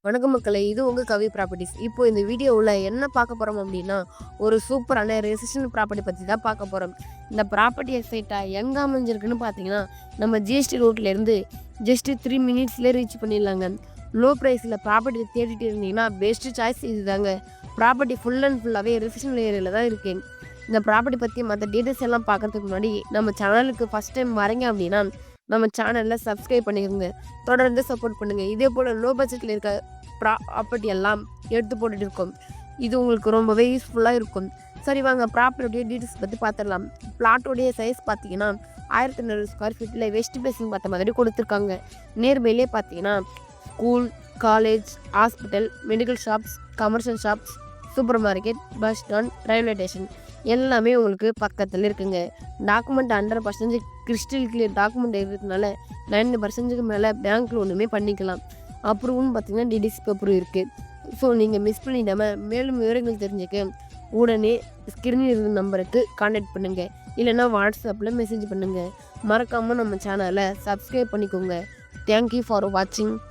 வணக்கம் மக்களே! இது உங்க கவி ப்ராப்பர்ட்டீஸ். இப்போ இந்த வீடியோவுல என்ன பார்க்க போறோம் அப்டின்னா, ஒரு சூப்பரான ரெசிடென்ஷியல் ப்ராப்பர்ட்டி பத்தி தான் பார்க்க போறோம். இந்த ப்ராப்பர்ட்டி எக்ஸைட்டா எங்க அமைஞ்சிருக்குன்னு பார்த்தீங்கன்னா, நம்ம ஜிஎஸ்டி ரோட்லேருந்து ஜஸ்ட் 3 மினிட்ஸ்லயே ரீச் பண்ணிடலாங்க. லோ பிரைஸ்ல ப்ராப்பர்ட்டி தேடிட்டு இருந்தீங்கன்னா, பெஸ்ட் சாய்ஸ் இதுதாங்க. ப்ராப்பர்ட்டி ஃபுல் அண்ட் ஃபுல்லாவே ரெசிடென்ஷியல் ஏரியால தான் இருக்கு. இந்த ப்ராப்பர்ட்டி பத்தி மத்த டீட்டெயில்ஸ் எல்லாம் பார்க்கறதுக்கு முன்னாடி, நம்ம சேனலுக்கு ஃபர்ஸ்ட் டைம் வரீங்க அப்டின்னா, நம்ம சேனல சப்ஸ்கிரைப் பண்ணிக்கோங்க. தொடர்ந்து சப்போர்ட் பண்ணுங்க. இதே போல லோ பட்ஜெட்ல இருக்க ப்ராப்பர்ட்டி எல்லாம் எடுத்து போட்டுட்டு இருக்கோம். இது உங்களுக்கு ரொம்பவே யூஸ்ஃபுல்லாக இருக்கும். சரி வாங்க ப்ராப்பர்ட்டியோட டீட்டெயில்ஸ் பற்றி பார்த்துடலாம். பிளாட்டோடைய சைஸ் பார்த்தீங்கன்னா 1200 ஸ்கொயர் ஃபீட்டில் வெஸ்ட் ஃபேசிங் பார்த்த மாதிரி கொடுத்துருக்காங்க. நியர்பைலே பார்த்தீங்கன்னா school, college, hospital, medical shops, commercial shops, super market, bus stand, railway station எல்லாமே உங்களுக்கு பக்கத்தில் இருக்குங்க. டாக்குமெண்ட் 100% கிறிஸ்டல் கிளியர் டாக்குமெண்ட் இருக்கிறதுனால 90% மேலே பேங்க் லோனுமே பண்ணிக்கலாம். அப்புறம்னு பார்த்தீங்கன்னா டிடிசி பேப்பரும் இருக்குது. ஸோ நீங்கள் மிஸ் பண்ணிடாமல் மேலும் விவரங்கள் தெரிஞ்சுக்க உடனே ஸ்க்ரீனில் இருக்கிற நம்பருக்கு கான்டாக்ட் பண்ணுங்கள். இல்லைன்னா வாட்ஸ்அப்பில் மெசேஜ் பண்ணுங்கள். மறக்காமல் நம்ம சேனலை சப்ஸ்கிரைப் பண்ணிக்கோங்க. தேங்க்யூ ஃபார் வாட்சிங்.